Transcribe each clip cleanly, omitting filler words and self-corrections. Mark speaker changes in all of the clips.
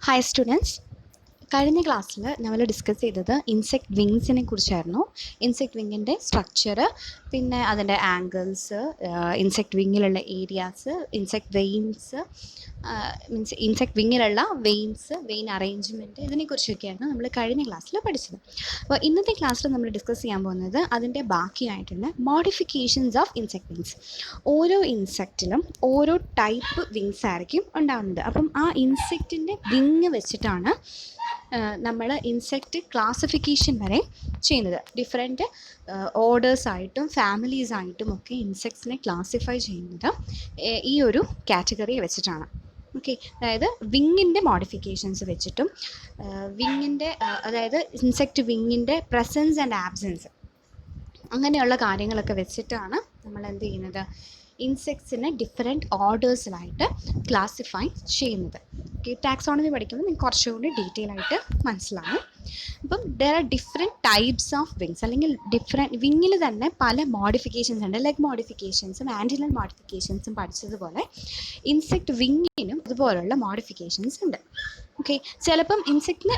Speaker 1: Hi students, കഴിഞ്ഞ ക്ലാസ്സിൽ നമ്മൾ ഡിസ്കസ് ചെയ്തത് ഇൻസെക്റ്റ് വിങ്സിനെ കുറിച്ചായിരുന്നു. ഇൻസെക്റ്റ് വിങ്ങിൻ്റെ സ്ട്രക്ചർ, പിന്നെ അതിൻ്റെ ആംഗിൾസ്, ഇൻസെക്റ്റ് വിങ്ങിലുള്ള ഏരിയാസ്, ഇൻസെക്റ്റ് വെയിൻസ്, ഇൻസെക്റ്റ് വിങ്ങിലുള്ള വെയിൻ അറേഞ്ച്മെൻറ്റ്, ഇതിനെക്കുറിച്ചൊക്കെയായിരുന്നു നമ്മൾ കഴിഞ്ഞ ക്ലാസ്സിൽ പഠിച്ചത്. അപ്പോൾ ഇന്നത്തെ ക്ലാസ്സിൽ നമ്മൾ ഡിസ്കസ് ചെയ്യാൻ പോകുന്നത് അതിൻ്റെ ബാക്കിയായിട്ടുള്ള മോഡിഫിക്കേഷൻസ് ഓഫ് ഇൻസെക്റ്റ് വിങ്സ്. ഓരോ ഇൻസെക്റ്റിലും ഓരോ ടൈപ്പ് വിങ്സ് ആയിരിക്കും ഉണ്ടാകുന്നത്. അപ്പം ആ ഇൻസെക്റ്റിൻ്റെ വിങ് വെച്ചിട്ടാണ് നമ്മൾ ഇൻസെക്റ്റ് ക്ലാസിഫിക്കേഷൻ വരെ ചെയ്യുന്നത്. ഡിഫറെൻറ്റ് ഓർഡേഴ്സായിട്ടും ഫാമിലീസായിട്ടും ഒക്കെ ഇൻസെക്ട്സിനെ ക്ലാസിഫൈ ചെയ്യുന്നത് ഈ ഒരു കാറ്റഗറി വെച്ചിട്ടാണ്. ഓക്കെ, അതായത് വിങ്ങിൻ്റെ മോഡിഫിക്കേഷൻസ് വെച്ചിട്ടും വിങ്ങിൻ്റെ അതായത് ഇൻസെക്റ്റ് വിങ്ങിൻ്റെ പ്രസൻസ് ആൻഡ് ആബ്സെൻസ് അങ്ങനെയുള്ള കാര്യങ്ങളൊക്കെ വെച്ചിട്ടാണ് നമ്മൾ എന്ത് ചെയ്യുന്നത്, ഇൻസെക്ട്സിനെ ഡിഫറെൻറ്റ് ഓർഡേഴ്സിലായിട്ട് ക്ലാസിഫൈ ചെയ്യുന്നത്. ഓക്കെ, ടാക്സോണമി പഠിക്കുമ്പോൾ നിങ്ങൾക്ക് കുറച്ചുകൂടി ഡീറ്റെയിൽ ആയിട്ട് മനസ്സിലാവും. അപ്പം there are different types of wings, അല്ലെങ്കിൽ ഡിഫറെൻറ്റ് വിങ്ങിൽ തന്നെ പല മോഡിഫിക്കേഷൻസ് ഉണ്ട്. ലെഗ് മോഡിഫിക്കേഷൻസും ആൻറ്റിലൽ മോഡിഫിക്കേഷൻസും പഠിച്ചതുപോലെ ഇൻസെക്റ്റ് വിങ്ങിനും ഇതുപോലുള്ള മോഡിഫിക്കേഷൻസ് ഉണ്ട്. ഓക്കെ, ചിലപ്പം ഇൻസെക്റ്റിന്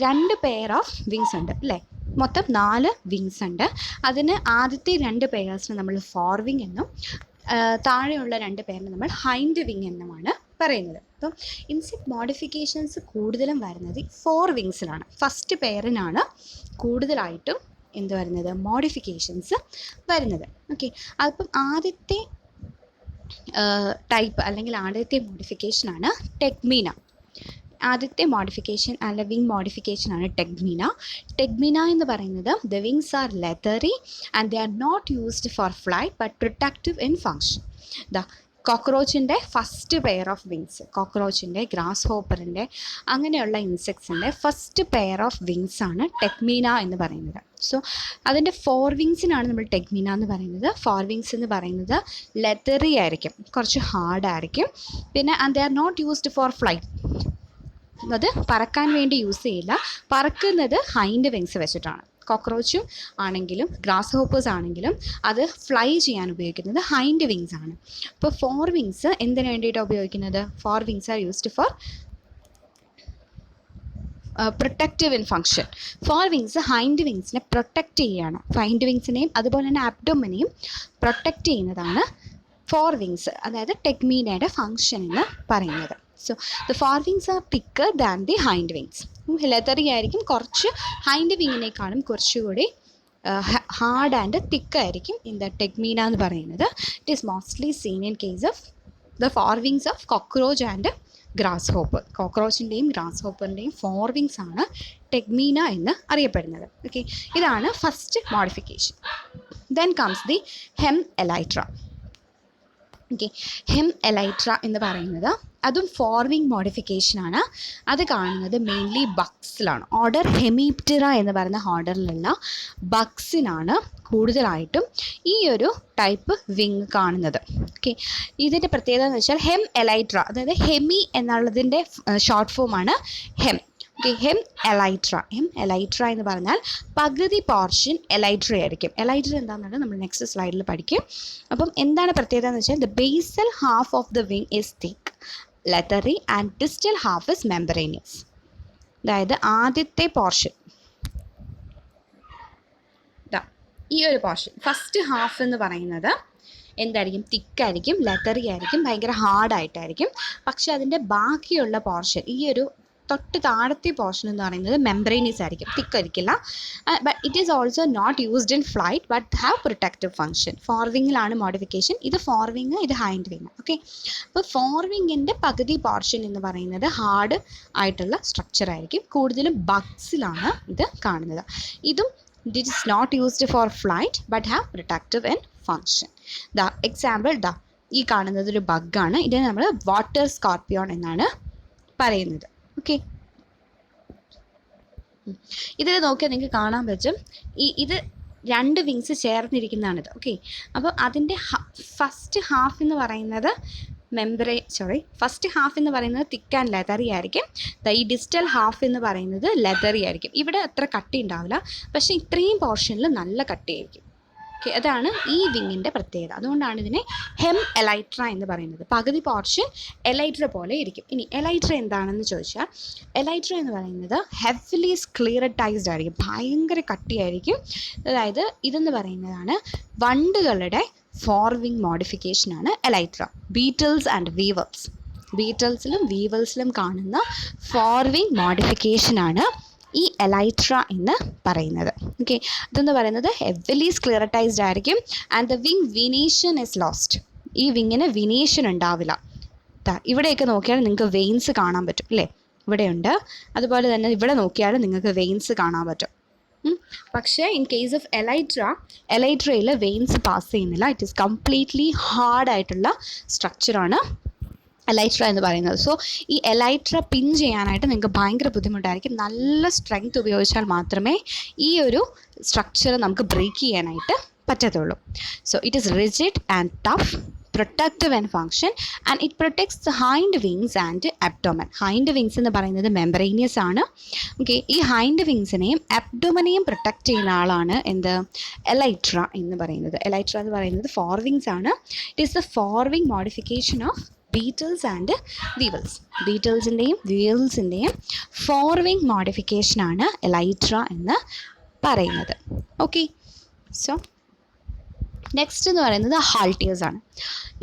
Speaker 1: 2 പെയർ ഓഫ് വിങ്സ് ഉണ്ട് അല്ലേ, മൊത്തം 4 വിങ്സ് ഉണ്ട്. അതിന് ആദ്യത്തെ 2 പെയേഴ്സിന് നമ്മൾ ഫോർ വിങ് എന്നും താഴെയുള്ള 2 പേരിന് നമ്മൾ ഹൈൻഡ് വിങ് എന്നുമാണ് പറയുന്നത്. അപ്പം ഇൻസെക്റ്റ് മോഡിഫിക്കേഷൻസ് കൂടുതലും വരുന്നത് 4 വിങ്സിലാണ്. ഫസ്റ്റ് പെയറിനാണ് കൂടുതലായിട്ടും എന്ത് വരുന്നത്, മോഡിഫിക്കേഷൻസ് വരുന്നത്. ഓക്കെ, അപ്പം ആദ്യത്തെ ടൈപ്പ് അല്ലെങ്കിൽ ആദ്യത്തെ മോഡിഫിക്കേഷനാണ് ടെഗ്മീന. ആദ്യത്തെ മോഡിഫിക്കേഷൻ അല്ല വിങ് മോഡിഫിക്കേഷനാണ് ടെഗ്മീന. ടെഗ്മീന എന്ന് പറയുന്നത് the wings are leathery and they are not used for flight but protective in function. കോക്രോച്ചിൻ്റെ ഫസ്റ്റ് പെയർ ഓഫ് വിങ്സ്, കോക്രോച്ചിൻ്റെ, ഗ്രാസ് ഹോപ്പറിൻ്റെ അങ്ങനെയുള്ള ഇൻസെക്ട്സിൻ്റെ ഫസ്റ്റ് പെയർ ഓഫ് വിങ്സ് ആണ് ടെഗ്മീന എന്ന് പറയുന്നത്. സോ അതിൻ്റെ 4 വിങ്സിനാണ് നമ്മൾ ടെഗ്മീന എന്ന് പറയുന്നത്. 4 വിങ്സ് എന്ന് പറയുന്നത് ലെതറി ആയിരിക്കും, കുറച്ച് ഹാർഡായിരിക്കും. പിന്നെ and they are not used for flight, അത് പറക്കാൻ വേണ്ടി യൂസ് ചെയ്യില്ല. പറക്കുന്നത് ഹൈൻഡ് വിങ്സ് വെച്ചിട്ടാണ്. കോക്രോച്ചും ആണെങ്കിലും ഗ്രാസ് ഹോപ്പേഴ്സ് ആണെങ്കിലും അത് ഫ്ലൈ ചെയ്യാൻ ഉപയോഗിക്കുന്നത് ഹൈൻഡ് വിങ്സ് ആണ്. അപ്പോൾ 4 വിങ്സ് എന്തിനു വേണ്ടിയിട്ടാണ് ഉപയോഗിക്കുന്നത്? 4 wings are used for protective in function. 4 wings hind വിങ്സിനെ പ്രൊട്ടക്റ്റ് ചെയ്യുകയാണ്. ഹൈൻഡ് വിങ്സിനെയും അതുപോലെ തന്നെ അബ്ഡോമിനെയും പ്രൊട്ടക്റ്റ് ചെയ്യുന്നതാണ് 4 വിങ്സ്, അതായത് ടെഗ്മീനയുടെ ഫങ്ഷൻ എന്ന് പറയുന്നത്. So the fore wings are thicker than the hind wings. Leathery ആയിരിക്കും, കുറച്ച് ഹൈൻഡ് വിങ്ങിനേക്കാളും കുറച്ചുകൂടി ഹാർഡ് ആൻഡ് തിക്കായിരിക്കും ഇൻ ദ ടെഗ്മീന എന്ന് പറയുന്നത്. It is mostly seen in case of the fore wings of cockroach and grasshopper. കോക്രോച്ചിൻ്റെയും ഗ്രാസ് ഹോപ്പറിൻ്റെയും 4 വിങ്സ് ആണ് ടെഗ്മീന എന്ന് അറിയപ്പെടുന്നത്. ഓക്കെ, ഇതാണ് first modification. Then comes the hemelytra. Okay, hemelytra എന്ന് പറയുന്നത് അതും 4 വിങ് മോഡിഫിക്കേഷനാണ്. അത് കാണുന്നത് മെയിൻലി ബഗ്സിലാണ്. ഓർഡർ ഹെമിപ്റ്റെറ എന്ന് പറയുന്ന ഓർഡറിലുള്ള ബഗ്സിനാണ് കൂടുതലായിട്ടും ഈ ഒരു ടൈപ്പ് വിങ് കാണുന്നത്. ഓക്കെ, ഇതിൻ്റെ പ്രത്യേകത എന്ന് വെച്ചാൽ ഹെം എലൈട്ര, അതായത് ഹെമി എന്നുള്ളതിൻ്റെ ഷോർട്ട് ഫോമാണ് ഹെം. ഓക്കെ, ഹെം എലൈട്ര എന്ന് പറഞ്ഞാൽ പകുതി പോർഷൻ എലൈട്ര ആയിരിക്കും. എലൈട്ര എന്താണെന്നുള്ളത് നമ്മൾ നെക്സ്റ്റ് സ്ലൈഡിൽ പഠിക്കും. അപ്പം എന്താണ് പ്രത്യേകത എന്ന് വെച്ചാൽ the basal half of the wing is thick, leathery and distal half is membranous. അതായത് ആദ്യത്തെ പോർഷൻ, ഈ ഒരു പോർഷൻ ഫസ്റ്റ് ഹാഫ് എന്ന് പറയുന്നത് എന്തായിരിക്കും, തിക്കായിരിക്കും, ലെതറി ആയിരിക്കും, ഭയങ്കര ഹാർഡായിട്ടായിരിക്കും. പക്ഷെ അതിൻ്റെ ബാക്കിയുള്ള പോർഷൻ, ഈ ഒരു തൊട്ട് താഴത്തെ പോർഷൻ എന്ന് പറയുന്നത് മെംബ്രേനിയസ് ആയിരിക്കും, തിക്കായിരിക്കില്ല. But it is also not used in flight but have protective function. 4 വിങ്ങിലാണ് മോഡിഫിക്കേഷൻ. ഇത് 4 വിങ്, ഇത് ഹൈൻഡ് വിങ്. ഓക്കെ, അപ്പോൾ 4 വിങ്ങിൻ്റെ പകുതി പോർഷൻ എന്ന് പറയുന്നത് ഹാർഡ് ആയിട്ടുള്ള സ്ട്രക്ചർ ആയിരിക്കും. കൂടുതലും ബഗ്സിലാണ് ഇത് കാണുന്നത്. ഇതും it is not used for flight but have protective in function. Example ഈ കാണുന്നത് ഒരു ബഗ്ഗാണ്. ഇതിനെ നമ്മൾ വാട്ടർ സ്കോർപ്പിയോൺ എന്നാണ് പറയുന്നത്. ഓക്കെ, ഇതിൽ നോക്കിയാൽ നിങ്ങൾക്ക് കാണാൻ പറ്റും, ഇത് 2 വിങ്സ് ചേർന്നിരിക്കുന്നതാണിത്. ഓക്കെ, അപ്പോൾ അതിൻ്റെ ഫസ്റ്റ് ഹാഫ് എന്ന് പറയുന്നത് ഫസ്റ്റ് ഹാഫ് എന്ന് പറയുന്നത് തിക്ക് ആൻഡ് ലെതറി ആയിരിക്കും. ഈ ഡിസ്റ്റൽ ഹാഫ് എന്ന് പറയുന്നത് ലെതറി ആയിരിക്കും. ഇവിടെ അത്ര കട്ടി ഉണ്ടാവില്ല, പക്ഷേ ഇത്രയും പോർഷനിൽ നല്ല കട്ടിയായിരിക്കും. ഓക്കെ, അതാണ് ഈ വിങ്ങിൻ്റെ പ്രത്യേകത. അതുകൊണ്ടാണ് ഇതിനെ ഹെം എലൈട്ര എന്ന് പറയുന്നത്. പകുതി പോർഷൻ എലൈട്ര പോലെ ഇരിക്കും. ഇനി എലൈട്ര എന്താണെന്ന് ചോദിച്ചാൽ, എലൈട്ര എന്ന് പറയുന്നത് ഹെവിലി സ്ക്ലീറട്ടൈസ്ഡ് ആയിരിക്കും, ഭയങ്കര കട്ടിയായിരിക്കും. അതായത് ഇതെന്ന് പറയുന്നതാണ് വണ്ടുകളുടെ ഫോർവിങ് മോഡിഫിക്കേഷനാണ് എലൈട്ര. ബീറ്റിൽസ് ആൻഡ് വീവേഴ്സ്, ബീറ്റിൽസിലും വീവേഴ്സിലും കാണുന്ന ഫോർവിങ് മോഡിഫിക്കേഷനാണ് ഈ എലൈട്ര എന്ന് പറയുന്നത്. ഓക്കെ, ഇതെന്ന് പറയുന്നത് ഹെവിലി സ്ക്ലിയറട്ടൈസ്ഡ് ആയിരിക്കും. And the wing venation is lost. ഈ വിങ്ങിന് വിനേഷൻ ഉണ്ടാവില്ല. ഇവിടെയൊക്കെ നോക്കിയാൽ നിങ്ങൾക്ക് വെയിൻസ് കാണാൻ പറ്റും അല്ലേ, ഇവിടെയുണ്ട്. അതുപോലെ തന്നെ ഇവിടെ നോക്കിയാൽ നിങ്ങൾക്ക് വെയിൻസ് കാണാൻ പറ്റും. പക്ഷേ ഇൻ കേസ് ഓഫ് എലൈട്രയിൽ വെയിൻസ് പാസ് ചെയ്യുന്നില്ല. ഇറ്റ് ഈസ് കംപ്ലീറ്റ്ലി ഹാർഡായിട്ടുള്ള സ്ട്രക്ചറാണ് എലൈട്ര എന്ന് പറയുന്നത്. സോ ഈ എലൈട്ര പിൻ ചെയ്യാനായിട്ട് നിങ്ങൾക്ക് ഭയങ്കര ബുദ്ധിമുട്ടായിരിക്കും. നല്ല സ്ട്രെങ്ത് ഉപയോഗിച്ചാൽ മാത്രമേ ഈ ഒരു സ്ട്രക്ചർ നമുക്ക് ബ്രേക്ക് ചെയ്യാനായിട്ട് പറ്റത്തുള്ളൂ. So it is rigid and tough, protective and function, and it protects the hind wings and abdomen. Hind wings എന്ന് പറയുന്നത് മെംബ്രെയിനിയസ് ആണ്. ഓക്കെ, ഈ ഹൈൻഡ് വിങ്സിനെയും അബ്ഡോമനെയും പ്രൊട്ടക്റ്റ് ചെയ്യുന്ന ആളാണ് എന്ത്, എലൈട്ര എന്ന് പറയുന്നത്. എലൈട്ര എന്ന് പറയുന്നത് ഫോർ വിങ്സ് ആണ്. It is the forewing modification of beetles and weevils. ബീറ്റിൽസിൻ്റെയും വീവൽസിൻ്റെയും ഫോർവിങ് മോഡിഫിക്കേഷനാണ് എലൈട്ര എന്ന് പറയുന്നത്. ഓക്കെ, സോ നെക്സ്റ്റ് എന്ന് പറയുന്നത് ഹാൾട്ടിയേഴ്സ് ആണ്.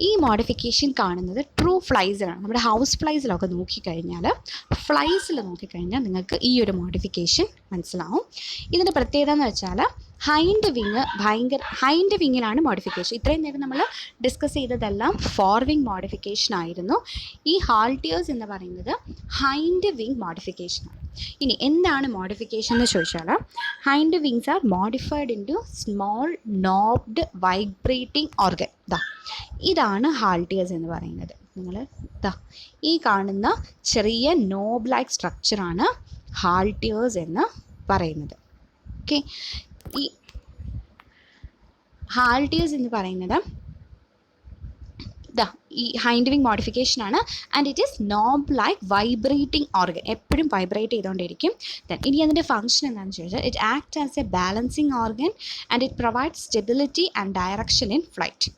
Speaker 1: ഈ മോഡിഫിക്കേഷൻ കാണുന്നത് ട്രൂ ഫ്ലൈസിലാണ്. നമ്മുടെ ഹൗസ് ഫ്ലൈസിലൊക്കെ നോക്കിക്കഴിഞ്ഞാൽ, ഫ്ലൈസിൽ നോക്കിക്കഴിഞ്ഞാൽ നിങ്ങൾക്ക് ഈ ഒരു മോഡിഫിക്കേഷൻ മനസ്സിലാവും. ഇതിൻ്റെ പ്രത്യേകത എന്ന് വെച്ചാൽ ഹൈൻഡ് വിങ്ങിലാണ് മോഡിഫിക്കേഷൻ. ഇത്രയും നേരം നമ്മൾ ഡിസ്കസ് ചെയ്തതെല്ലാം ഫോർവിങ് മോഡിഫിക്കേഷൻ ആയിരുന്നു. ഈ ഹാൾട്ടിയേഴ്സ് എന്ന് പറയുന്നത് ഹൈൻഡ് വിങ് മോഡിഫിക്കേഷനാണ്. ഇനി എന്താണ് മോഡിഫിക്കേഷൻ എന്ന് ചോദിച്ചാൽ, hind wings are modified into small knobbed vibrating organ. ഇതാണ് ഹാൾട്ടിയേഴ്സ് എന്ന് പറയുന്നത്. നിങ്ങൾ ഈ കാണുന്ന ചെറിയ നോബ് ലൈക്ക് സ്ട്രക്ചറാണ് ഹാൾട്ടിയേഴ്സ് എന്ന് പറയുന്നത്. ഓക്കെ, ഈ ഹാൾട്ടിയേഴ്സ് എന്ന് പറയുന്നത് ഈ ഹൈൻഡ് വിങ് മോഡിഫിക്കേഷനാണ്. And it is knob like vibrating organ, എപ്പോഴും വൈബ്രേറ്റ് ചെയ്തുകൊണ്ടിരിക്കും. ഇനി അതിൻ്റെ ഫംഗ്ഷൻ എന്താണെന്ന് ചോദിച്ചാൽ, it act as a balancing organ and it provide stability and direction in flight.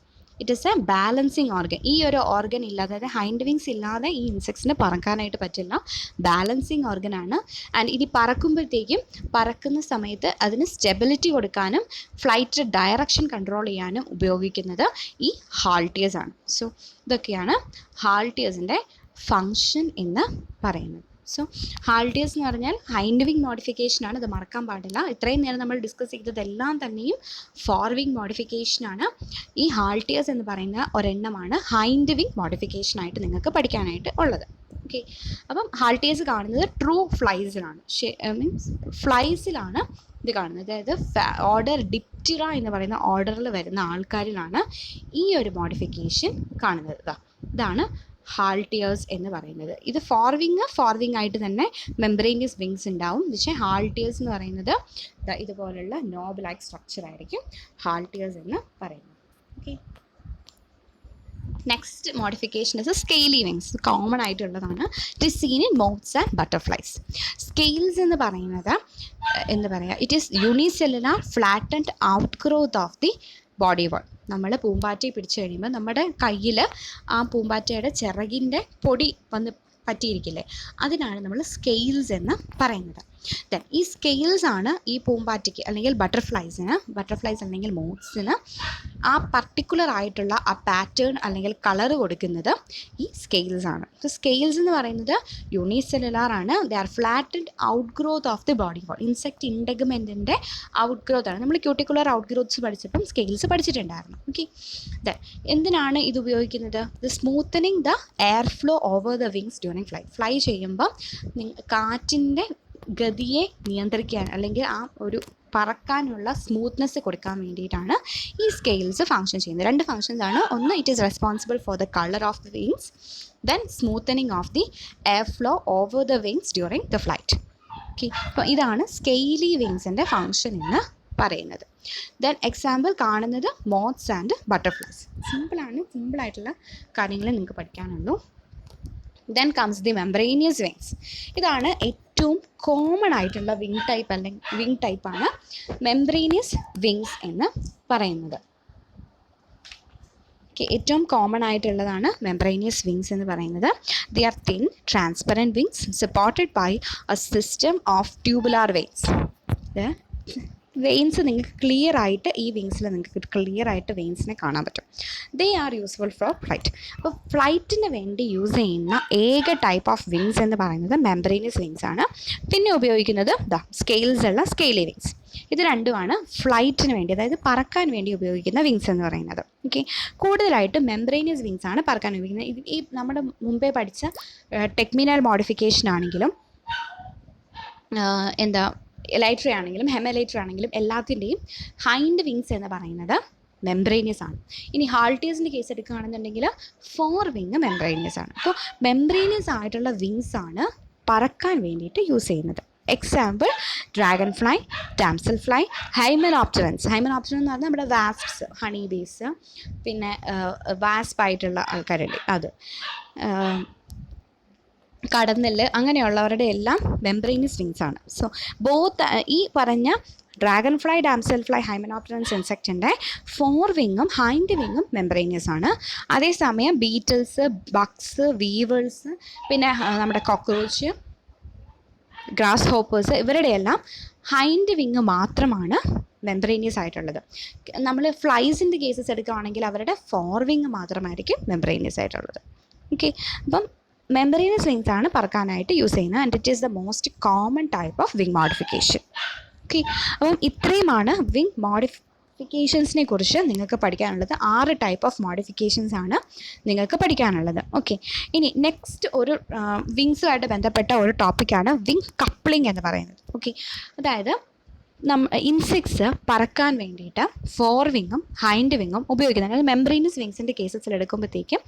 Speaker 1: It is a balancing organ. ഈ ഒരു ഓർഗൻ ഇല്ലാതെ, അതായത് ഹൈൻഡ് വിങ്സ് ഇല്ലാതെ ഈ ഇൻസെക്ട്സിന് പറക്കാനായിട്ട് പറ്റില്ല. ബാലൻസിങ് ഓർഗനാണ്. ആൻഡ് ഇത് പറക്കുമ്പോഴത്തേക്കും, പറക്കുന്ന സമയത്ത് അതിന് സ്റ്റെബിലിറ്റി കൊടുക്കാനും ഫ്ലൈറ്റ് ഡയറക്ഷൻ കൺട്രോൾ ചെയ്യാനും ഉപയോഗിക്കുന്നത് ഈ ഹാൾട്ടിയേഴ്സ് ആണ്. സോ ഇതൊക്കെയാണ് ഹാൾട്ടിയേഴ്സിൻ്റെ ഫങ്ഷൻ എന്ന് പറയുന്നത്. സോ ഹാൾട്ടിയേഴ്സ് എന്ന് പറഞ്ഞാൽ ഹൈൻഡ് വിങ് മോഡിഫിക്കേഷനാണ്, ഇത് മറക്കാൻ പാടില്ല. ഇത്രയും നേരം നമ്മൾ ഡിസ്കസ് ചെയ്തതെല്ലാം തന്നെയും ഫോർവിങ് മോഡിഫിക്കേഷനാണ്. ഈ ഹാൾട്ടിയേഴ്സ് എന്ന് പറയുന്ന ഒരെണ്ണമാണ് ഹൈൻഡ് വിങ് മോഡിഫിക്കേഷനായിട്ട് നിങ്ങൾക്ക് പഠിക്കാനായിട്ട് ഉള്ളത്. ഓക്കെ, അപ്പം ഹാൾട്ടിയേഴ്സ് കാണുന്നത് ട്രൂ ഫ്ലൈസിലാണ്, മീൻസ് ഫ്ലൈസിലാണ് ഇത് കാണുന്നത്. അതായത് ഓർഡർ ഡിപ്റ്റിറ എന്ന് പറയുന്ന ഓർഡറിൽ വരുന്ന ആൾക്കാരിലാണ് ഈ ഒരു മോഡിഫിക്കേഷൻ കാണുന്നത്. ഇതാണ് ഹാൾട്ടിയേഴ്സ് എന്ന് പറയുന്നത്. ഇത് ഫോർവിങ് ആയിട്ട് തന്നെ മെംബ്രെയിനിയസ് വിങ്സ് ഉണ്ടാവും. പക്ഷേ ഹാൾട്ടിയേഴ്സ് എന്ന് പറയുന്നത് ഇതുപോലുള്ള നോബ് ലൈക്ക് സ്ട്രക്ചർ ആയിരിക്കും ഹാൾട്ടിയേഴ്സ് എന്ന് പറയുന്നത്. Okay, next modification is scaly wings. Common ആയിട്ടുള്ളതാണ്. It is seen in moths and butterflies. Scales എന്ന് പറയുന്നത് എന്താ പറയുക, it is unicellular flattened outgrowth of the body wall. നമ്മൾ പൂമ്പാറ്റയെ പിടിച്ചു കഴിയുമ്പോൾ നമ്മുടെ കയ്യിൽ ആ പൂമ്പാറ്റയുടെ ചിറകിൻ്റെ പൊടി വന്ന് പറ്റിയിരിക്കില്ലേ, അതിനാണ് നമ്മൾ സ്കെയിൽസ് എന്ന് പറയുന്നത്. ദെൻ ഈ സ്കെയിൽസ് ആണ് ഈ പൂമ്പാറ്റയ്ക്ക് അല്ലെങ്കിൽ ബട്ടർഫ്ലൈസ് അല്ലെങ്കിൽ മോത്ത്സിന് ആ പർട്ടിക്കുലർ ആയിട്ടുള്ള ആ പാറ്റേൺ അല്ലെങ്കിൽ കളർ കൊടുക്കുന്നത് ഈ സ്കെയിൽസ് ആണ്. സോ സ്കെയിൽസ് എന്ന് പറയുന്നത് യൂണിസെല്ലുലാർ ആണ്. They are flattened outgrowth of the body wall. Insect ഇൻഡഗ്മെൻറ്റിൻ്റെ ഔട്ട് ഗ്രോത്ത് ആണ്. നമ്മൾ ക്യൂട്ടിക്കുലർ ഔട്ട് ഗ്രോത്ത്സ് പഠിച്ചപ്പം സ്കെയിൽസ് പഠിച്ചിട്ടുണ്ടായിരുന്നു. ഓക്കെ, ദെൻ എന്തിനാണ് ഇത് ഉപയോഗിക്കുന്നത്? The smoothening the air flow over the wings during fly ചെയ്യുമ്പം കാറ്റിൻ്റെ ഗതിയെ നിയന്ത്രിക്കാൻ അല്ലെങ്കിൽ ആ ഒരു പറക്കാനുള്ള സ്മൂത്ത്നെസ് കൊടുക്കാൻ വേണ്ടിയിട്ടാണ് ഈ സ്കെയിൽസ് ഫങ്ഷൻ ചെയ്യുന്നത്. രണ്ട് ഫങ്ഷൻസ് ആണ്. ഒന്ന്, it is responsible for the colour of the wings. Then smoothening of the air flow over the wings during the flight. Okay, അപ്പോൾ ഇതാണ് സ്കെയിലി വിങ്സിൻ്റെ ഫങ്ഷൻ എന്ന് പറയുന്നത്. ദെൻ എക്സാമ്പിൾ കാണുന്നത് മോത്ത്സ് ആൻഡ് ബട്ടർഫ്ലൈസ്. സിമ്പിളായിട്ടുള്ള കാര്യങ്ങൾ നിങ്ങൾക്ക് പഠിക്കാനുള്ളൂ. Then comes the membranous wings. ഇതാണ് ഏറ്റവും കോമൺ ആയിട്ടുള്ള വിങ് ടൈപ്പ് അല്ലെങ്കിൽ വിങ് ടൈപ്പാണ് മെംബ്രേനിയസ് വിങ്സ് എന്ന് പറയുന്നത്. ഏറ്റവും കോമൺ ആയിട്ടുള്ളതാണ് മെംബ്രേനിയസ് വിങ്സ് എന്ന് പറയുന്നത്. The are thin transparent wings supported by a system of tubular veins. Veins നിങ്ങൾക്ക് ക്ലിയർ ആയിട്ട് ഈ വിങ്സിൽ നിങ്ങൾക്ക് ക്ലിയർ ആയിട്ട് വെയിൻസിനെ കാണാൻ പറ്റും. They are useful for flight. അപ്പോൾ ഫ്ലൈറ്റിന് വേണ്ടി യൂസ് ചെയ്യുന്ന ഏക ടൈപ്പ് ഓഫ് വിങ്സ് എന്ന് പറയുന്നത് മെംബ്രേനിയസ് വിങ്സ് ആണ്. പിന്നെ ഉപയോഗിക്കുന്നത് സ്കെയിൽസ് ഉള്ള സ്കെയിലി വിങ്സ്. ഇത് രണ്ടുമാണ് ഫ്ലൈറ്റിന് വേണ്ടി, അതായത് പറക്കാൻ വേണ്ടി ഉപയോഗിക്കുന്ന വിങ്സ് എന്ന് പറയുന്നത്. ഓക്കെ, കൂടുതലായിട്ട് മെംബ്രേനിയസ് വിങ്സ് ആണ് പറക്കാൻ ഉപയോഗിക്കുന്നത്. ഈ നമ്മുടെ മുമ്പേ പഠിച്ച ടെക്മിനൽ മോഡിഫിക്കേഷൻ ആണെങ്കിലും എലൈട്രി ആണെങ്കിലും ഹെമലൈട്രി ആണെങ്കിലും എല്ലാത്തിൻ്റെയും ഹൈൻഡ് വിങ്സ് എന്ന് പറയുന്നത് മെംബ്രേനിയസ് ആണ്. ഇനി ഹാൾട്ടേഴ്സിൻ്റെ കേസ് എടുക്കുകയാണെന്നുണ്ടെങ്കിൽ 4 വിങ് മെംബ്രേനിയസ് ആണ്. അപ്പോൾ മെംബ്രേനിയസ് ആയിട്ടുള്ള വിങ്സ് ആണ് പറക്കാൻ വേണ്ടിയിട്ട് യൂസ് ചെയ്യുന്നത്. Example dragonfly, damselfly, hymenopterans. Hymenopteran എന്ന് പറഞ്ഞാൽ നമ്മുടെ വാസ്പ്സ്, ഹണി ബീസ്, പിന്നെ വാസ്പായിട്ടുള്ള ആൾക്കാരുണ്ട്, അത് കടന്നെല്ല്, അങ്ങനെയുള്ളവരുടെ എല്ലാം മെംബ്രേനിയസ് വിങ്സ് ആണ്. സോ ബോത്ത് ഈ പറഞ്ഞ dragonfly, damselfly, hymenopterans ഇൻസെക്റ്റിൻ്റെ 4 വിങ്ങും ഹൈൻഡ് വിങ്ങും മെംബ്രേനിയസ് ആണ്. അതേസമയം ബീറ്റിൽസ്, ബഗ്സ്, വീവേഴ്സ്, പിന്നെ നമ്മുടെ കോക്രോച്ച്, ഗ്രാസ് ഹോപ്പേഴ്സ്, ഇവരുടെ എല്ലാം ഹൈൻഡ് വിങ് മാത്രമാണ് മെംബ്രേനിയസ് ആയിട്ടുള്ളത്. നമ്മൾ ഫ്ലൈസിൻ്റെ കേസസ് എടുക്കുകയാണെങ്കിൽ അവരുടെ 4 വിങ് മാത്രമായിരിക്കും മെംബ്രേനിയസ് ആയിട്ടുള്ളത്. ഓക്കെ, അപ്പം മെംബ്രേനിയസ് വിങ്സ് ആണ് പറക്കാനായിട്ട് യൂസ് ചെയ്യുന്നത്. And it is the most common type of wing modification. Okay, അപ്പം ഇത്രയുമാണ് വിങ് മോഡിഫിക്കേഷൻസിനെ കുറിച്ച് നിങ്ങൾക്ക് പഠിക്കാനുള്ളത്. 6 ടൈപ്പ് ഓഫ് മോഡിഫിക്കേഷൻസ് ആണ് നിങ്ങൾക്ക് പഠിക്കാനുള്ളത്. ഓക്കെ, ഇനി നെക്സ്റ്റ് ഒരു വിങ്സുമായിട്ട് ബന്ധപ്പെട്ട ഒരു ടോപ്പിക്കാണ് വിങ് കപ്ലിംഗ് എന്ന് പറയുന്നത്. ഓക്കെ, അതായത് ഇൻസെക്ട്സ് പറക്കാൻ വേണ്ടിയിട്ട് 4 വിങ്ങും ഹൈൻഡ് വിങ്ങും ഉപയോഗിക്കുന്നത്. അതായത് മെംബ്രേനിയസ് വിങ്സിൻ്റെ കേസസിൽ എടുക്കുമ്പോഴത്തേക്കും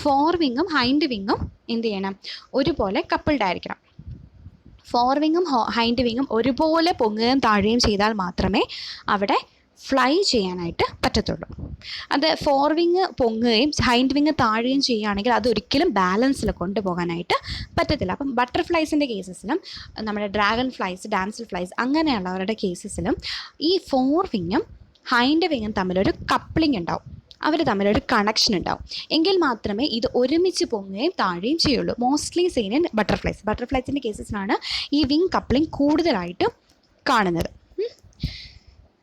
Speaker 1: 4 വിങ്ങും ഹൈൻഡ് വിങ്ങും എന്ത് ചെയ്യണം, ഒരുപോലെ കപ്പിൾഡ് ആയിരിക്കണം. 4 വിങ്ങും ഹൈൻഡ് വിങ്ങും ഒരുപോലെ പൊങ്ങുകയും താഴുകയും ചെയ്താൽ മാത്രമേ അവിടെ ഫ്ലൈ ചെയ്യാനായിട്ട് പറ്റത്തുള്ളൂ. അത് 4 വിങ് പൊങ്ങുകയും ഹൈൻഡ് വിങ് താഴുകയും ചെയ്യുകയാണെങ്കിൽ അതൊരിക്കലും ബാലൻസിൽ കൊണ്ടുപോകാനായിട്ട് പറ്റത്തില്ല. അപ്പം ബട്ടർഫ്ലൈസിൻ്റെ കേസസിലും നമ്മുടെ ഡ്രാഗൺ ഫ്ലൈസ്, ഡാംസൽ ഫ്ലൈസ് അങ്ങനെയുള്ളവരുടെ കേസസിലും ഈ 4 വിങ്ങും ഹൈൻഡ് വിങ്ങും തമ്മിലൊരു കപ്ലിംഗ് ഉണ്ടാവും, അവർ തമ്മിലൊരു കണക്ഷൻ ഉണ്ടാവും. എങ്കിൽ മാത്രമേ ഇത് ഒരുമിച്ച് പൊങ്ങുകയും താഴുകയും ചെയ്യുള്ളൂ. Mostly seen in butterflies. ബട്ടർഫ്ലൈസിൻ്റെ കേസസിലാണ് ഈ വിങ് കപ്ലിംഗ് കൂടുതലായിട്ടും കാണുന്നത്.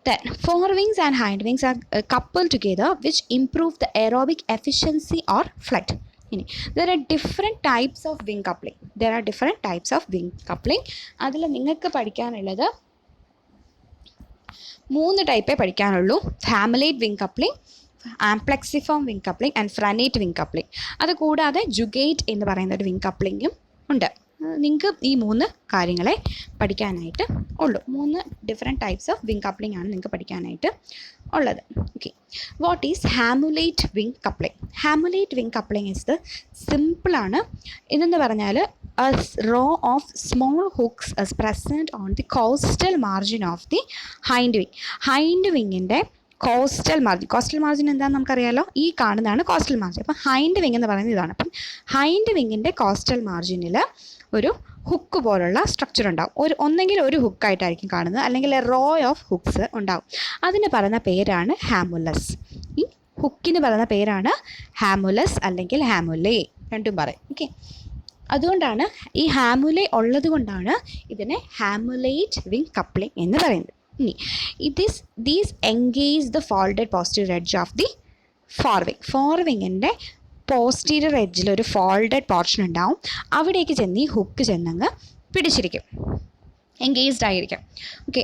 Speaker 1: Then 4 wings and hind wings are coupled together, which improve the aerobic efficiency or flight. There are different types of wing coupling. അതിൽ നിങ്ങൾക്ക് പഠിക്കാനുള്ളത് 3 ടൈപ്പേ പഠിക്കാനുള്ളൂ. Hamulate wing coupling, amplexiform wing coupling and frenate wing coupling. അതുകൂടാതെ jugate എന്ന് പറയുന്ന ഒരു wing കപ്ലിങ്ങും ഉണ്ട്. നിങ്ങൾക്ക് ഈ 3 കാര്യങ്ങളെ പഠിക്കാനായിട്ട് ഉള്ളൂ. 3 different types of wing coupling ആണ് നിങ്ങൾക്ക് പഠിക്കാനായിട്ട് ഉള്ളത്. Okay, what is hamulate wing coupling? Hamulate wing coupling is the സിമ്പിളാണ്. ഇതെന്ന് പറഞ്ഞാൽ a row of small hooks is present on the coastal margin of the hind wing. hind wingൻ്റെ costal margin എന്താണെന്ന് നമുക്കറിയാലോ. ഈ കാണുന്നതാണ് കോസ്റ്റൽ മാർജിൻ. അപ്പം hind wing എന്ന് പറയുന്നത് ഇതാണ്. അപ്പം ഹൈൻഡ് വിങ്ങിൻ്റെ കോസ്റ്റൽ മാർജിനിൽ ഒരു ഹുക്ക് പോലുള്ള സ്ട്രക്ചർ ഉണ്ടാവും. ഒന്നെങ്കിൽ ഒരു ഹുക്കായിട്ടായിരിക്കും കാണുന്നത്, അല്ലെങ്കിൽ റോ ഓഫ് ഹുക്സ് ഉണ്ടാവും. അതിന് പറയുന്ന പേരാണ് ഹാമുലസ്. ഈ ഹുക്കിന് പറയുന്ന പേരാണ് ഹാമുലസ് അല്ലെങ്കിൽ ഹാമുലേ, രണ്ടും പറയും. ഓക്കെ, അതുകൊണ്ടാണ് ഈ ഹാമുലേ ഉള്ളത് കൊണ്ടാണ് ഇതിനെ ഹാമുലേറ്റ് വിങ് കപ്ലിംഗ് എന്ന് പറയുന്നത്. ഇനി these engage the folded posterior edge of the ഫോർവിങ്ങിൻ്റെ പോസ്റ്റീരിയർ എഡ്ജിൽ ഒരു ഫോൾഡഡ് പോർഷൻ ഉണ്ടാവും. അവിടേക്ക് ചെന്ന് ഈ ഹുക്ക് ചെന്നങ്ങ് പിടിച്ചിരിക്കും, എൻഗേജ്ഡ് ആയിരിക്കും. ഓക്കെ,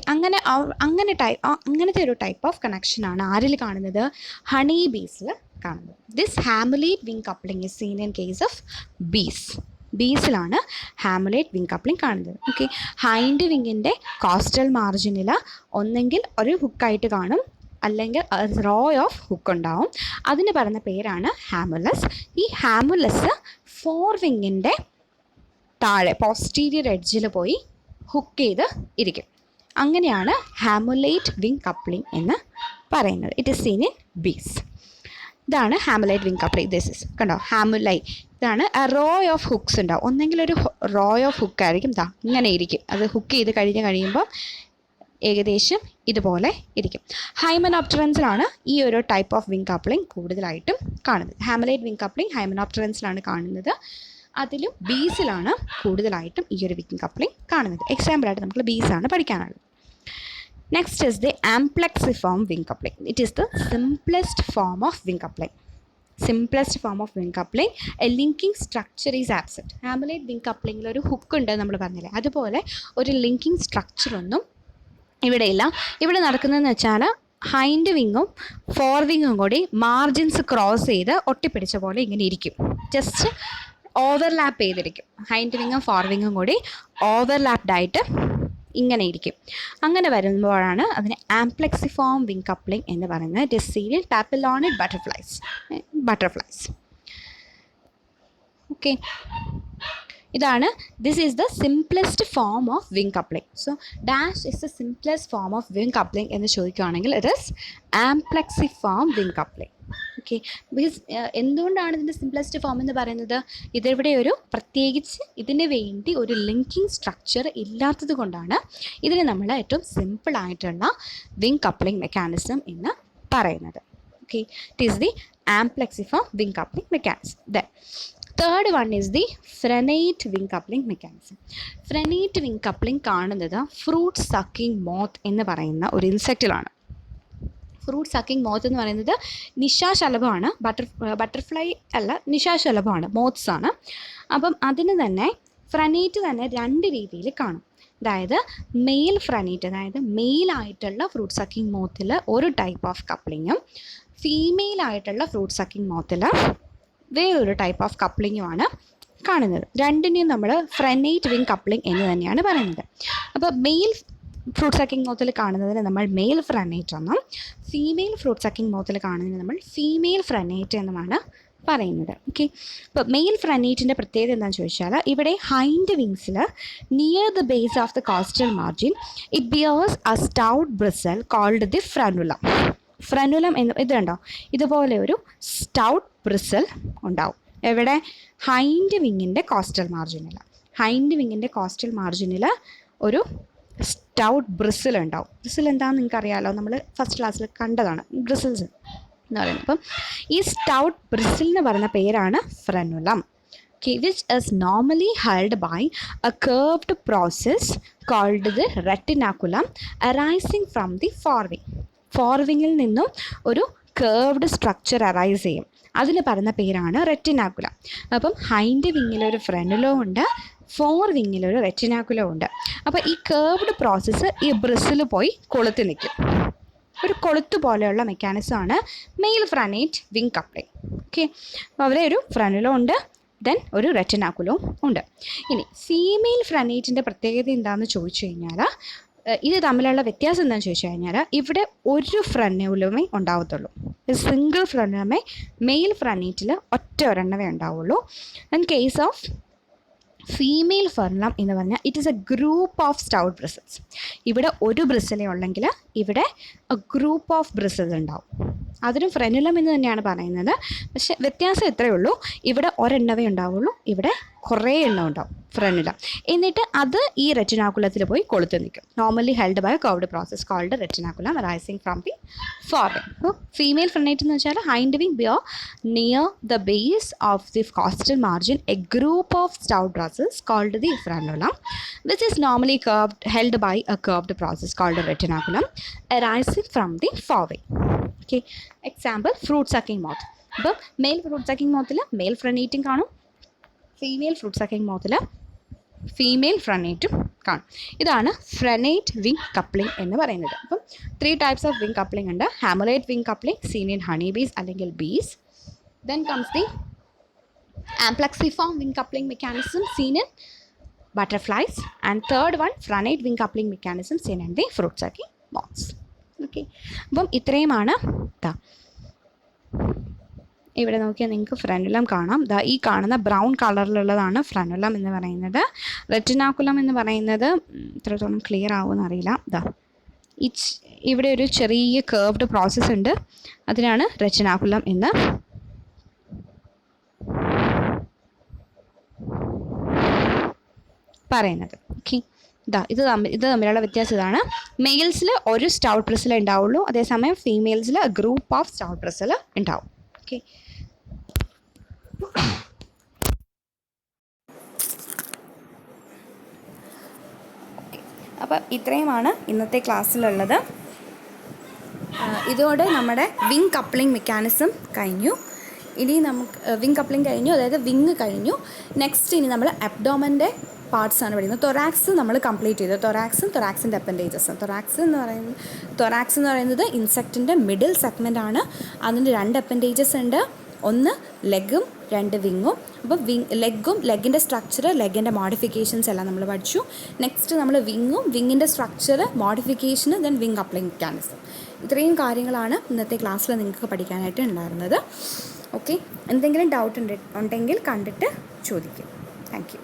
Speaker 1: അങ്ങനത്തെ ഒരു ടൈപ്പ് ഓഫ് കണക്ഷനാണ് ആരിൽ കാണുന്നത്? ഹണി ബീസിൽ കാണുന്നത്. This hamulate wing coupling is seen in case of ബീസിലാണ് ഹാമുലേറ്റ് വിങ് കപ്ലിംഗ് കാണുന്നത്. ഓക്കെ, ഹൈൻഡ് വിങ്ങിൻ്റെ കോസ്റ്റൽ മാർജിനിൽ ഒന്നെങ്കിൽ ഒരു ഹുക്കായിട്ട് കാണും, അല്ലെങ്കിൽ റോ ഓഫ് ഹുക്ക് ഉണ്ടാവും. അതിന് പറയുന്ന പേരാണ് ഹാമുലസ്. ഈ ഹാമുലസ് 4 വിങ്ങിൻ്റെ താഴെ പോസ്റ്റീരിയർ എഡ്ജിൽ പോയി ഹുക്ക് ചെയ്ത് ഇരിക്കും. അങ്ങനെയാണ് ഹാമുലേറ്റ് വിങ് കപ്ലിംഗ് എന്ന് പറയുന്നത്. ഇറ്റ് ഇസ് സീൻ ഇൻ ബീസ്. ഇതാണ് ഹാമുലേറ്റ് വിങ് കപ്ലിംഗ്. ദിസ് ഇസ് കണ്ടോ, ഹാമുലൈ ഇതാണ് റോ ഓഫ് ഹുക്സ് ഉണ്ടാവും. ഒന്നെങ്കിൽ ഒരു റോ ഓഫ് ഹുക്ക് ആയിരിക്കും, ഇങ്ങനെ ഇരിക്കും. അത് ഹുക്ക് ചെയ്ത് കഴിയുമ്പോൾ ഏകദേശം ഇതുപോലെ ഇരിക്കും. ഹൈമനോപ്റ്ററൻസിലാണ് ഈ ഒരു ടൈപ്പ് ഓഫ് വിങ് കപ്ലിംഗ് കൂടുതലായിട്ടും കാണുന്നത്. ഹാമലൈറ്റ് വിങ് കപ്ലിംഗ് ഹൈമനോപ്റ്ററൻസിലാണ് കാണുന്നത്. അതിലും ബീസിലാണ് കൂടുതലായിട്ടും ഈ ഒരു വിങ് കപ്ലിംഗ് കാണുന്നത്. എക്സാമ്പിളായിട്ട് നമുക്ക് ബീസാണ് പഠിക്കാനുള്ളത്. Next is the amplexiform wing coupling. It is the simplest form of wing coupling. Simplest form of wing coupling. A linking structure is absent. Hamulate wing കപ്ലിംഗിൽ ഒരു ഹുക്ക് ഉണ്ട് നമ്മൾ പറഞ്ഞില്ലേ, അതുപോലെ ഒരു ലിങ്കിങ് സ്ട്രക്ചറൊന്നും ഇവിടെയില്ല. ഇവിടെ നടക്കുന്നതെന്ന് വെച്ചാൽ ഹൈൻഡ് വിങ്ങും ഫോർ വിങ്ങും കൂടി മാർജിൻസ് ക്രോസ് ചെയ്ത് ഒട്ടിപ്പിടിച്ച പോലെ ഇങ്ങനെ ഇരിക്കും. ജസ്റ്റ് ഓവർലാപ്പ് ചെയ്തിരിക്കും. ഹൈൻഡ് വിങ്ങും ഫോർ വിങ്ങും കൂടി ഓവർലാപ്ഡ് ആയിട്ട് ഇങ്ങനെ ഇരിക്കും. അങ്ങനെ വരുമ്പോഴാണ് അതിന് ആംപ്ലെക്സിഫോം വിങ് കപ്ലിംഗ് എന്ന് പറയുന്നത്. It is seen in papilionid butterflies. Okay, ഇതാണ് this is the simplest form of wing coupling. So dash is the simplest form of wing coupling എന്ന് ചോദിക്കുകയാണെങ്കിൽ it is amplexiform wing coupling. Okay, because എന്തുകൊണ്ടാണ് ഇതിൻ്റെ simplest form എന്ന് പറയുന്നത്? ഇതിവിടെ ഒരു പ്രത്യേകിച്ച് ഇതിന് വേണ്ടി ഒരു ലിങ്കിങ് സ്ട്രക്ചർ ഇല്ലാത്തത് കൊണ്ടാണ് ഇതിന് നമ്മൾ ഏറ്റവും സിമ്പിളായിട്ടുള്ള വിങ് കപ്ലിംഗ് മെക്കാനിസം എന്ന് പറയുന്നത്. Okay, it is the amplexiform wing coupling mechanism. Then third one is the frenate wing coupling mechanism. Frenate wing coupling കാണുന്നത് ഫ്രൂട്ട് സക്കിംഗ് മോത്ത് എന്ന് പറയുന്ന ഒരു ഇൻസെക്റ്റിലാണ്. ഫ്രൂട്ട് സക്കിംഗ് മോത്ത് എന്ന് പറയുന്നത് നിശാശലഭമാണ്. ബട്ടർഫ്ലൈ അല്ല, നിശാശലഭമാണ്, മോത്ത്സ് ആണ്. അപ്പം അതിന് തന്നെ ഫ്രെനേറ്റ് തന്നെ രണ്ട് രീതിയിൽ കാണും. അതായത് മെയിൽ ഫ്രെനേറ്റ്, അതായത് മെയിലായിട്ടുള്ള ഫ്രൂട്ട് സക്കിംഗ് മോത്തിൽ ഒരു ടൈപ്പ് ഓഫ് കപ്ലിങ്ങും ഫീമെയിൽ ആയിട്ടുള്ള ഫ്രൂട്ട് സക്കിംഗ് മോത്തിൽ വേറൊരു ടൈപ്പ് ഓഫ് കപ്ലിങ്ങുമാണ് കാണുന്നത്. രണ്ടിനെയും നമ്മൾ ഫ്രെനേറ്റ് വിങ് കപ്ലിംഗ് എന്ന് തന്നെയാണ് പറയുന്നത്. അപ്പോൾ മെയിൽ ഫ്രൂട്ട് സക്കിംഗ് മോത്തിൽ കാണുന്നതിന് നമ്മൾ മെയിൽ ഫ്രെനേറ്റ് എന്നും ഫീമെയിൽ ഫ്രൂട്ട് സക്കിംഗ് മോത്തിൽ കാണുന്നതിന് നമ്മൾ ഫീമെയിൽ ഫ്രെനേറ്റ് എന്നുമാണ് പറയുന്നത്. ഓക്കെ, ഇപ്പോൾ മെയിൽ ഫ്രെനേറ്റിൻ്റെ പ്രത്യേകത എന്താണെന്ന് ചോദിച്ചാൽ ഇവിടെ ഹൈൻഡ് വിങ്സിൽ near the base of the costal margin it bears a stout bristle called the frenulum. Frenulum എന്ന് ഇത് കണ്ടോ, ഇതുപോലെ ഒരു സ്റ്റൗട്ട് ബ്രിസൽ ഉണ്ടാവും. എവിടെ? ഹൈൻഡ് വിങ്ങിൻ്റെ കോസ്റ്റൽ മാർജിനിൽ. ഹൈൻഡ് വിങ്ങിൻ്റെ കോസ്റ്റൽ മാർജിനിൽ ഒരു സ്റ്റൗട്ട് ബ്രിസിൽ ഉണ്ടാവും. ബ്രിസിൽ എന്താണെന്ന് നിങ്ങൾക്ക് അറിയാമല്ലോ, നമ്മൾ ഫസ്റ്റ് ക്ലാസ്സിൽ കണ്ടതാണ് ബ്രിസിൽസ് എന്ന് പറയുന്നത്. അപ്പം ഈ സ്റ്റൗട്ട് ബ്രിസിൽ എന്ന് പറയുന്ന പേരാണ് frenulum. Okay, which is normally held by a curved process called the retinaculum arising from the forewing. ഫോർവിങ്ങിൽ നിന്നും ഒരു കേർവ്ഡ് സ്ട്രക്ചർ അറൈസ് ചെയ്യും. അതിന് പറയുന്ന പേരാണ് റെറ്റിനാക്കുലം. അപ്പം ഹൈൻഡ് വിങ്ങിലൊരു ഫ്രെനുലോ ഉണ്ട്, ഫോർ വിങ്ങിലൊരു റെറ്റിനാക്കുലോ ഉണ്ട്. അപ്പോൾ ഈ കേർവ്ഡ് പ്രോസസ്സ് ഈ ബ്രിസിൽ പോയി കൊളുത്തി നിൽക്കും. ഒരു കൊളുത്ത് പോലെയുള്ള മെക്കാനിസമാണ് മെയിൽ ഫ്രെനേറ്റ് വിങ് കപ്ലിംഗ്. ഓക്കെ, അപ്പോൾ അവിടെ ഒരു ഫ്രെനുലോ ഉണ്ട്, ദെൻ ഒരു റെറ്റിനാക്കുലവും ഉണ്ട്. ഇനി ഫീമെയിൽ ഫ്രെനേറ്റിൻ്റെ പ്രത്യേകത എന്താണെന്ന് ചോദിച്ചു കഴിഞ്ഞാൽ, ഇത് തമ്മിലുള്ള വ്യത്യാസം എന്താണെന്ന് ചോദിച്ചു കഴിഞ്ഞാൽ, ഇവിടെ ഒരു ഫ്രെനുലമേ ഉണ്ടാവത്തുള്ളൂ. സിംഗിൾ ഫ്രെനുലമേ മെയിൽ ഫ്രെനേറ്റിൽ ഒറ്റ ഒരെണ്ണമേ ഉണ്ടാവുള്ളൂ. In case of female frenulum എന്ന് പറഞ്ഞാൽ it is A group of stout bristles. ഇവിടെ ഒരു ബ്രിസിലേ ഉള്ളെങ്കിൽ ഇവിടെ എ ഗ്രൂപ്പ് ഓഫ് ബ്രിസിൽസ് ഉണ്ടാവും. അതിനും ഫ്രെനുലം എന്ന് തന്നെയാണ് പറയുന്നത്. പക്ഷേ വ്യത്യാസം എത്രയേ ഉള്ളൂ, ഇവിടെ ഒരെണ്ണവേ ഉണ്ടാവുള്ളൂ, ഇവിടെ കുറേ എണ്ണം ഉണ്ടാവും ഫ്രെനുലം. എന്നിട്ട് അത് ഈ റെറ്റിനാക്കുലത്തിൽ പോയി കൊളുത്ത് നിൽക്കും. Normally held by curved process called retinaculum arising from the forewing. അപ്പോൾ ഫീമെയിൽ ഫ്രെനേറ്റ് എന്ന് വെച്ചാൽ hind wing bear near the base of the costal margin a group of stout bristles called the frenulum, which is normally held by a curved process called a retinaculum arising from the forewing. Okay, example fruit sucking moth. അപ്പോൾ mail fruit sucking മോത്തിൽ mail ഫ്രെനേറ്റും കാണും, female fruit sucking മോത്തിൽ female ഫ്രെനേറ്റും കാണും. ഇതാണ് ഫ്രെനേറ്റ് wing coupling എന്ന് പറയുന്നത്. അപ്പം 3 types of wing coupling ഉണ്ട്. Hamulate wing coupling seen in honey bees അല്ലെങ്കിൽ bees. Then comes the amplexiform wing coupling mechanism seen in butterflies, and third one frenate wing coupling mechanism seen in the fruit sucking moths. Okay, അപ്പം ഇത്രയുമാണ്. ഇവിടെ നോക്കിയാൽ നിങ്ങൾക്ക് frenulum കാണാം. ഈ കാണുന്ന brown കളറിലുള്ളതാണ് frenulum എന്ന് പറയുന്നത്. റെറ്റിനാക്കുലം എന്ന് പറയുന്നത് ഇത്രത്തോളം ക്ലിയർ ആവുമെന്ന് അറിയില്ല. ഇവിടെ ഒരു ചെറിയ കേർവ്ഡ് പ്രോസസ്സ് ഉണ്ട്, അതിനാണ് റെറ്റിനാക്കുലം എന്ന് പറയുന്നത്. ഓക്കെ, ഇത് തമ്മിലുള്ള വ്യത്യാസം ഇതാണ്. മെയിൽസിൽ ഒരു സ്റ്റൗട്ട് ബ്രിസിൽ ഉണ്ടാവുള്ളൂ, അതേസമയം ഫീമെയിൽസിൽ ഗ്രൂപ്പ് ഓഫ് സ്റ്റൗട്ട് ബ്രിസിൽ ഉണ്ടാവും. ഓക്കെ, അപ്പോൾ ഇത്രയുമാണ് ഇന്നത്തെ ക്ലാസ്സിലുള്ളത്. ഇതോടെ നമ്മുടെ വിങ് കപ്ലിംഗ് മെക്കാനിസം കഴിഞ്ഞു. ഇനി നമുക്ക് വിങ് കപ്ലിംഗ് കഴിഞ്ഞു, അതായത് വിങ് കഴിഞ്ഞു. നെക്സ്റ്റ് ഇനി നമ്മൾ അബ്ഡോമൻ്റെ പാർട്സാണ് പഠിക്കുന്നത്. തൊറാക്സ് നമ്മൾ കംപ്ലീറ്റ് ചെയ്തു. തൊറാക്സിൻ്റെ അപ്പൻഡേജസും. തൊറാക്സ് എന്ന് പറയുന്നത് ഇൻസെക്റ്റിൻ്റെ മിഡിൽ സെഗ്മെൻ്റ് ആണ്. അതിൻ്റെ 2 അപ്പൻഡേജസ് ഉണ്ട്, ഒന്ന് ലെഗും 2 വിങ്ങും. അപ്പോൾ ലെഗിൻ്റെ സ്ട്രക്ചർ, ലെഗിൻ്റെ മോഡിഫിക്കേഷൻസ് എല്ലാം നമ്മൾ പഠിച്ചു. നെക്സ്റ്റ് നമ്മൾ വിങ്ങിൻ്റെ structure, modification, then wing coupling mechanism. ഇത്രയും കാര്യങ്ങളാണ് ഇന്നത്തെ ക്ലാസ്സിൽ നിങ്ങൾക്ക് പഠിക്കാനായിട്ട് ഉണ്ടായിരുന്നത്. ഓക്കെ, എന്തെങ്കിലും ഡൗട്ട് ഉണ്ടെങ്കിൽ കണ്ടിട്ട് ചോദിക്കും. Thank you.